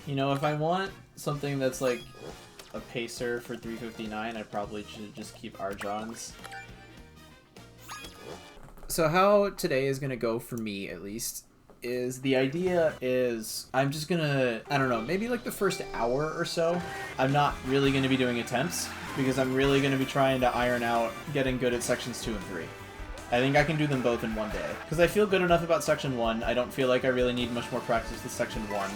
You know, if I want something that's like a pacer for 359, I probably should just keep Arjon's. So how today is gonna go for me, at least, is the idea is I'm just gonna, I don't know, maybe like the first hour or so, I'm not really gonna be doing attempts because I'm really gonna be trying to iron out getting good at sections 2 and 3. I think I can do them both in one day because I feel good enough about section 1. I don't feel like I really need much more practice with section 1.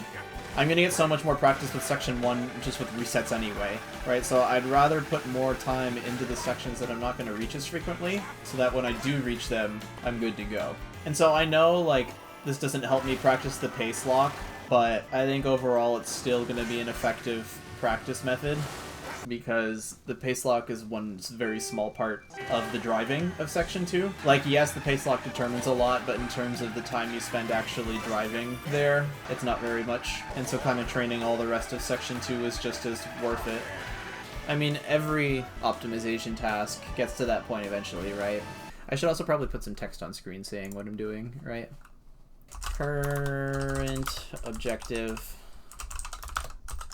I'm gonna get so much more practice with section 1 just with resets anyway, right? So I'd rather put more time into the sections that I'm not gonna reach as frequently so that when I do reach them, I'm good to go. And so I know, like, this doesn't help me practice the pace lock, but I think overall it's still going to be an effective practice method because the pace lock is one very small part of the driving of Section 2. Like, yes, the pace lock determines a lot, but in terms of the time you spend actually driving there, it's not very much. And so kind of training all the rest of Section 2 is just as worth it. I mean, every optimization task gets to that point eventually, right? I should also probably put some text on screen saying what I'm doing, right? Current objective,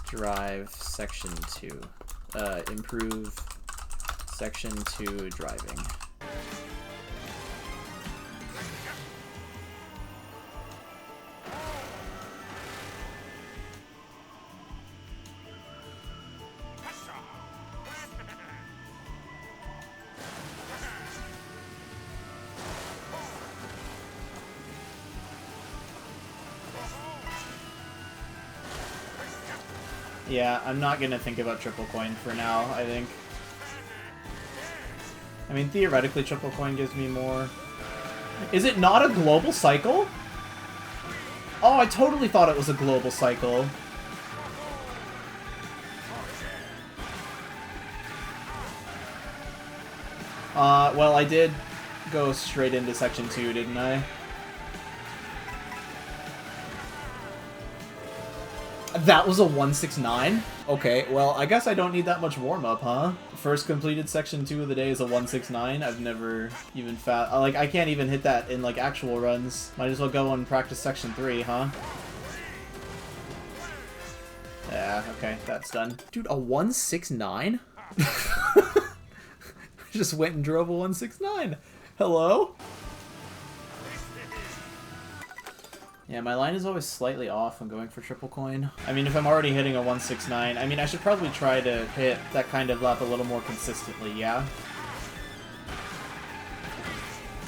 drive section 2. Improve section 2 driving. Yeah, I'm not gonna think about triple coin for now, I think. I mean, theoretically, triple coin gives me more. Is it not a global cycle? Oh, I totally thought it was a global cycle. Well, I did go straight into section 2, didn't I? That was a 169? Okay, well, I guess I don't need that much warm-up, huh? First completed section 2 of the day is a 169. I've never even like, I can't even hit that in, like, actual runs. Might as well go and practice section 3, huh? Yeah, okay, that's done. Dude, a 169? Just went and drove a 169. Hello? Yeah, my line is always slightly off when going for triple coin. I mean, if I'm already hitting a 169, I mean, I should probably try to hit that kind of lap a little more consistently, yeah?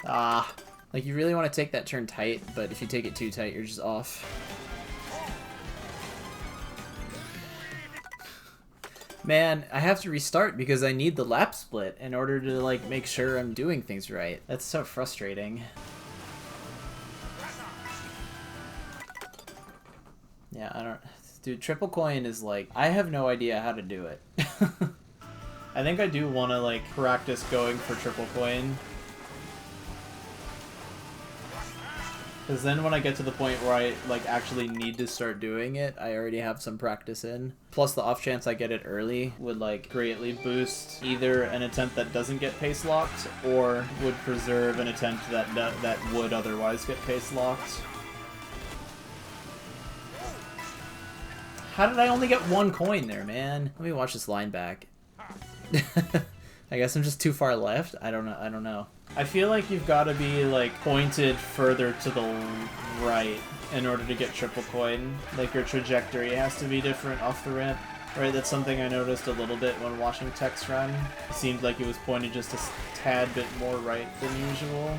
Like, you really want to take that turn tight, but if you take it too tight, you're just off. Man, I have to restart because I need the lap split in order to, like, make sure I'm doing things right. That's so frustrating. Yeah, I don't... Dude, triple coin is like... I have no idea how to do it. I think I do want to, like, practice going for triple coin. Because then when I get to the point where I, like, actually need to start doing it, I already have some practice in. Plus, the off chance I get it early would, like, greatly boost either an attempt that doesn't get pace locked, or would preserve an attempt that would otherwise get pace locked. How did I only get one coin there, man? Let me watch this line back. I guess I'm just too far left? I don't know. I feel like you've got to be, like, pointed further to the right in order to get triple coin. Like, your trajectory has to be different off the ramp. Right, that's something I noticed a little bit when watching Tex run. It seemed like it was pointed just a tad bit more right than usual.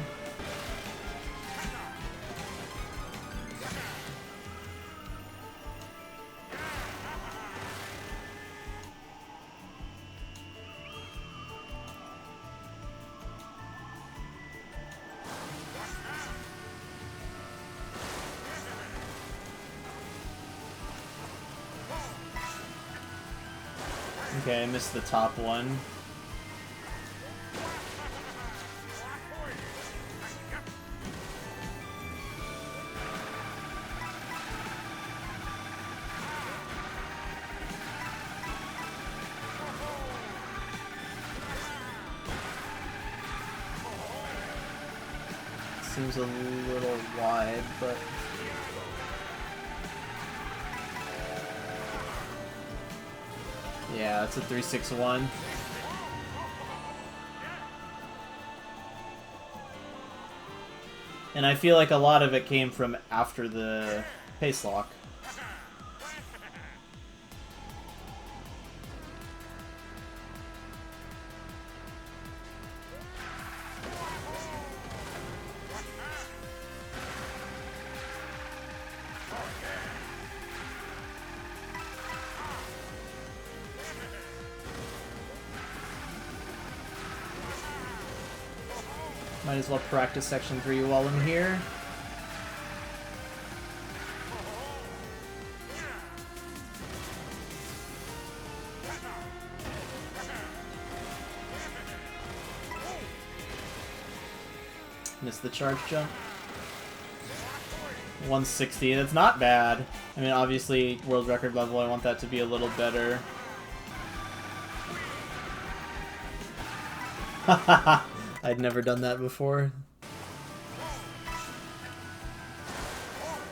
Okay, I missed the top one. Seems a little wide, but... Yeah, it's a 3-6-1. And I feel like a lot of it came from after the pace lock. Might as well practice section 3 while I'm here. Missed the charge jump. 160, that's not bad. I mean, obviously, world record level, I want that to be a little better. Haha. I'd never done that before.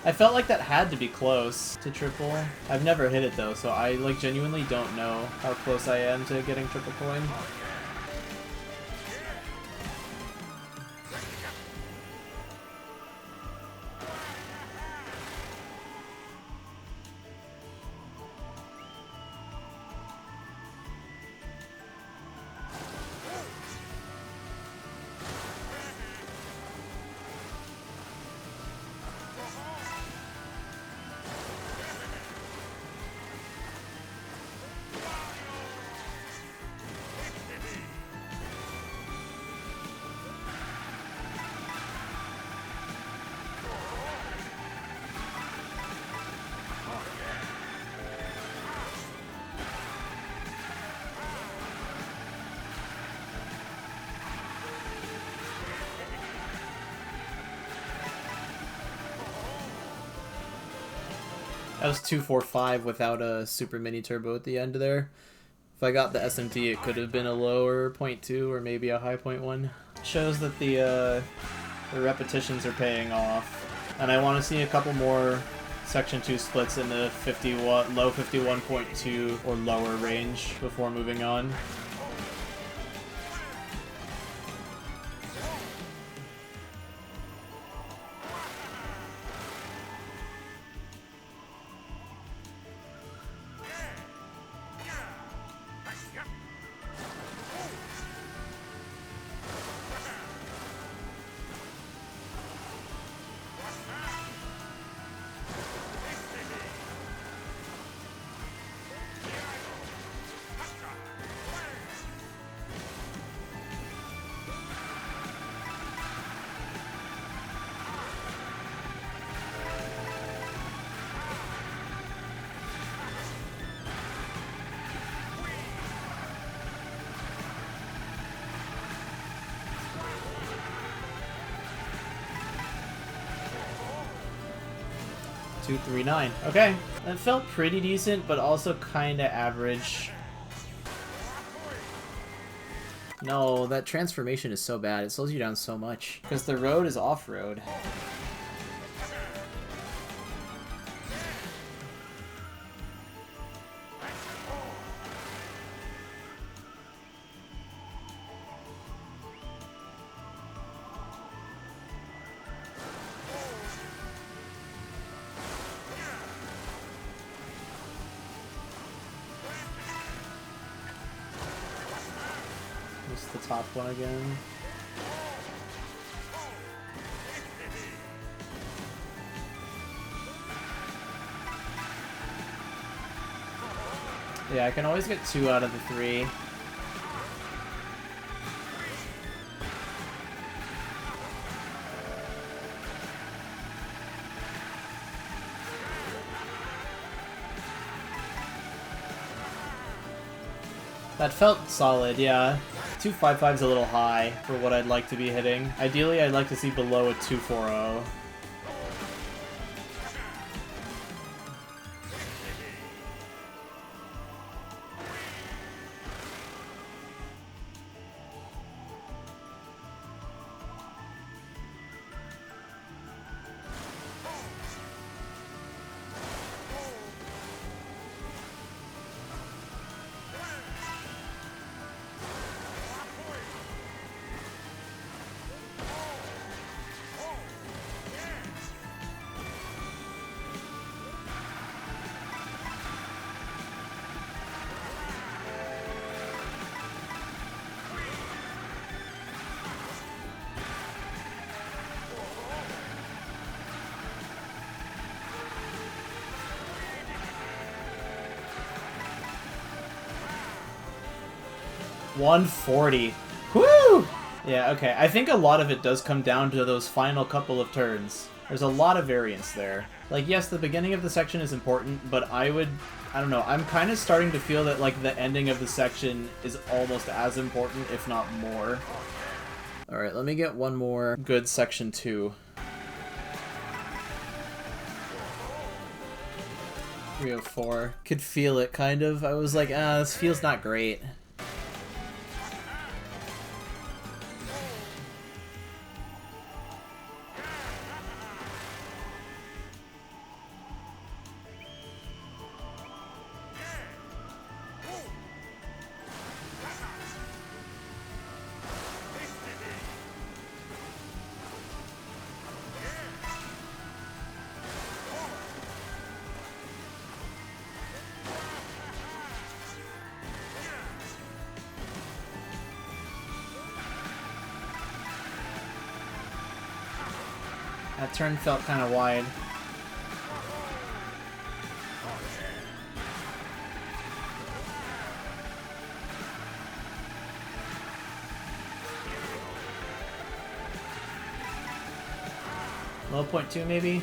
I felt like that had to be close to triple. I've never hit it though, so I like genuinely don't know how close I am to getting triple coin. That was 245 without a super mini turbo at the end there. If I got the SMT, it could have been a lower 0.2 or maybe a high 0.1. Shows that the repetitions are paying off. And I want to see a couple more Section 2 splits in the low 51.2 or lower range before moving on. .239. Okay, that felt pretty decent, but also kind of average. No, that transformation is so bad. It slows you down so much. Because the road is off-road. The top one again. Yeah, I can always get 2 out of the 3. That felt solid, yeah. 255 is a little high for what I'd like to be hitting. Ideally, I'd like to see below a 240. 140. Woo! Yeah, okay. I think a lot of it does come down to those final couple of turns. There's a lot of variance there. Like, yes, the beginning of the section is important, but I don't know, I'm kind of starting to feel that, like, the ending of the section is almost as important, if not more. Alright, let me get one more good section 2. 304. Could feel it, kind of. I was like, this feels not great. That turn felt kind of wide. Low 0.2 maybe?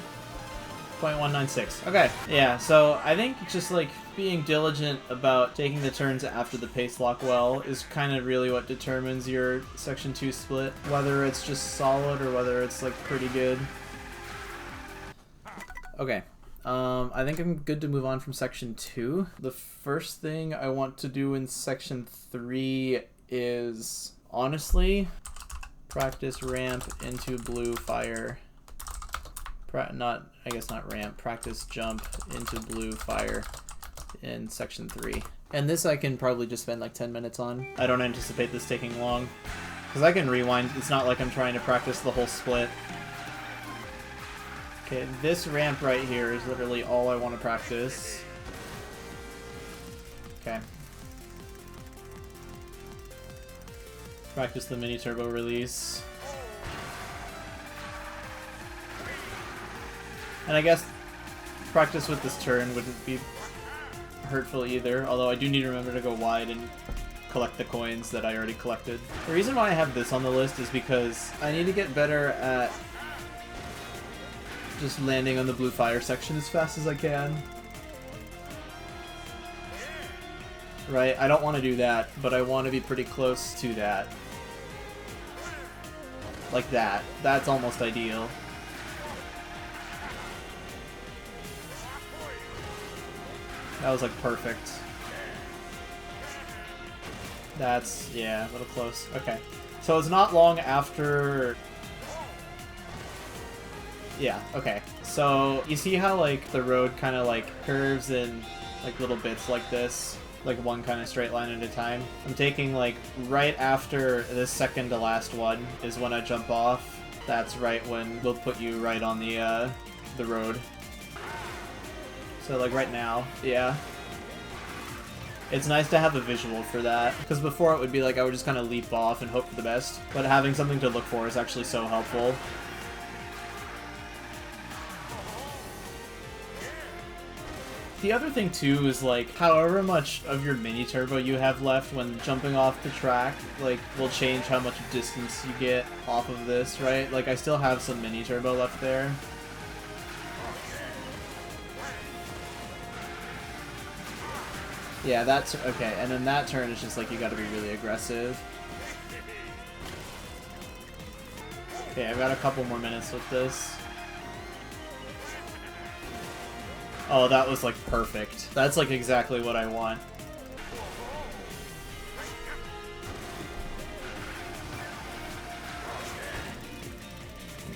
0.196. Okay, yeah, so I think just like being diligent about taking the turns after the pace lock well is kind of really what determines your section 2 split. Whether it's just solid or whether it's like pretty good. Okay, I think I'm good to move on from section 2. The first thing I want to do in section 3 is, honestly, practice ramp into blue fire. Not ramp, practice jump into blue fire in section 3. And this I can probably just spend like 10 minutes on. I don't anticipate this taking long, because I can rewind. It's not like I'm trying to practice the whole split. Okay, this ramp right here is literally all I want to practice. Okay. Practice the mini turbo release. And I guess practice with this turn wouldn't be hurtful either, although I do need to remember to go wide and collect the coins that I already collected. The reason why I have this on the list is because I need to get better at just landing on the blue fire section as fast as I can. Right? I don't want to do that, but I want to be pretty close to that. Like that. That's almost ideal. That was like perfect. That's, yeah, a little close. Okay. So it's not long after... Yeah, okay. So you see how like the road kind of like curves in like little bits like this? Like one kind of straight line at a time. I'm taking like right after this second to last one is when I jump off. That's right when we'll put you right on the road. So like right now, yeah. It's nice to have a visual for that, because before it would be like I would just kind of leap off and hope for the best, but having something to look for is actually so helpful. The other thing too is like however much of your mini turbo you have left when jumping off the track like will change how much distance you get off of this, right? Like I still have some mini turbo left there. Yeah, that's okay, and then that turn is just like you gotta be really aggressive. Okay, I've got a couple more minutes with this. Oh, that was like perfect. That's like exactly what I want.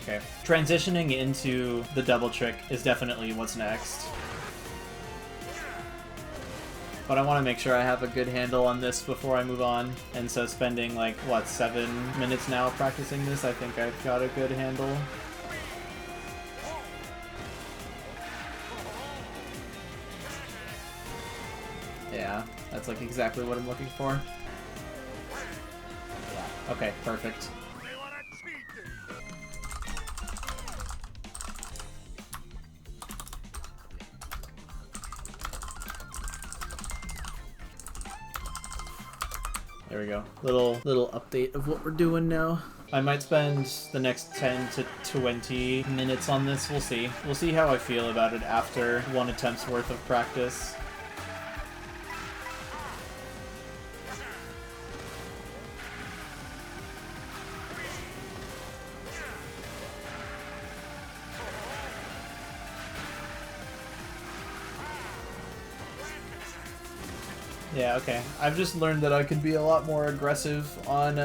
Okay. Transitioning into the double trick is definitely what's next. But I want to make sure I have a good handle on this before I move on. And so spending like, what, 7 minutes now practicing this, I think I've got a good handle. Yeah, that's like exactly what I'm looking for. Yeah. Okay, perfect. There we go. Little update of what we're doing now. I might spend the next 10 to 20 minutes on this. We'll see. We'll see how I feel about it after 1 attempt's worth of practice. Yeah, okay. I've just learned that I could be a lot more aggressive on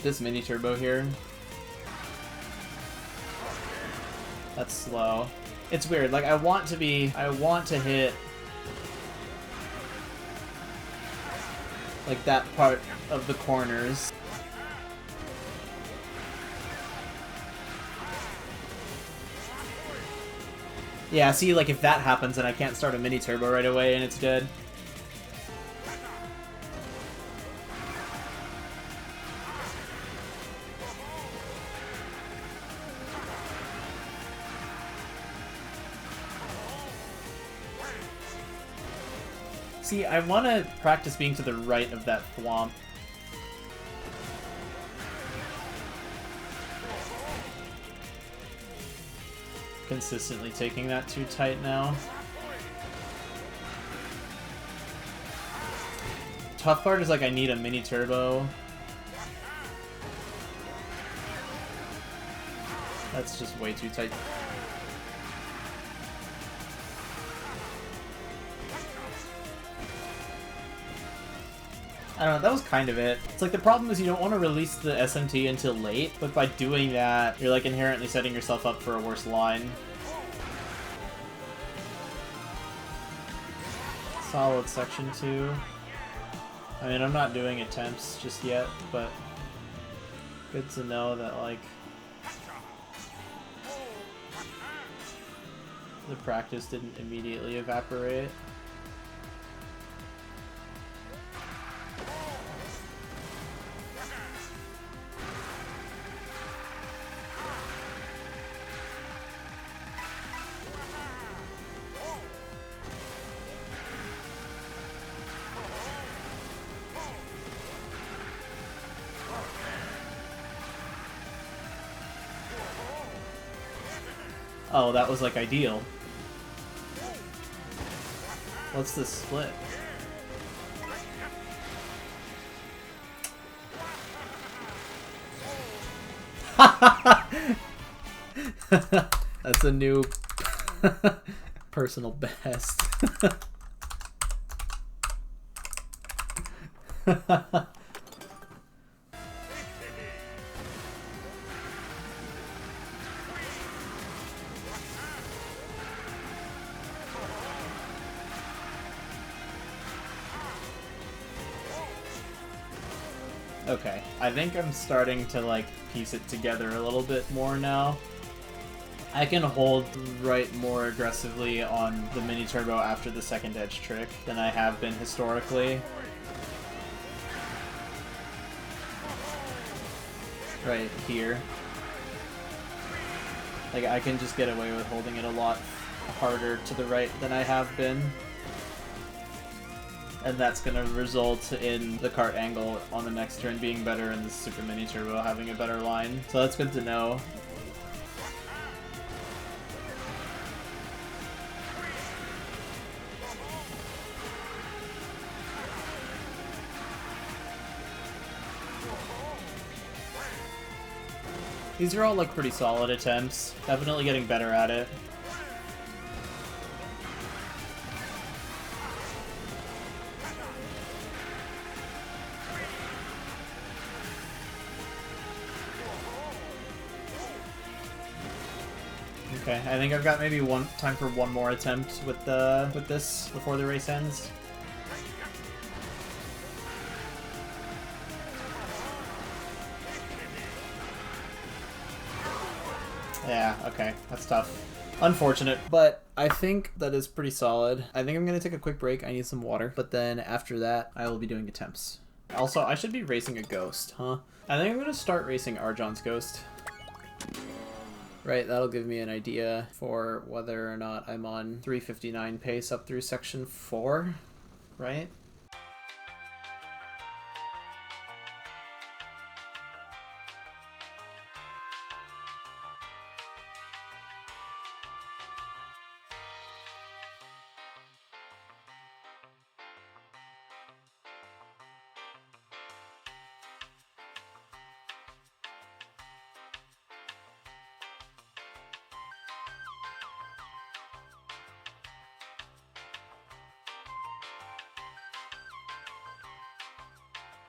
this mini turbo here. That's slow. It's weird. Like, I want to hit like that part of the corners. Yeah, see, like if that happens and I can't start a mini turbo right away and it's dead. See, I want to practice being to the right of that thwomp. Consistently taking that too tight now. Tough part is like I need a mini turbo. That's just way too tight. I don't know, that was kind of it. It's like the problem is you don't want to release the SMT until late, but by doing that, you're like inherently setting yourself up for a worse line. Solid section 2. I mean, I'm not doing attempts just yet, but good to know that, like, the practice didn't immediately evaporate. Oh, that was like ideal. What's this split? That's a new personal best. Okay, I think I'm starting to like piece it together a little bit more now. I can hold right more aggressively on the mini turbo after the second edge trick than I have been historically. Right here. Like I can just get away with holding it a lot harder to the right than I have been. And that's going to result in the kart angle on the next turn being better and the super mini turbo having a better line. So that's good to know. These are all like pretty solid attempts. Definitely getting better at it. Okay, I think I've got maybe time for one more attempt with this before the race ends. Yeah, okay, that's tough. Unfortunate, but I think that is pretty solid. I think I'm gonna take a quick break. I need some water, but then after that, I will be doing attempts. Also, I should be racing a Ghost, huh? I think I'm gonna start racing Arjon's Ghost. Right, that'll give me an idea for whether or not I'm on 359 pace up through section 4, right?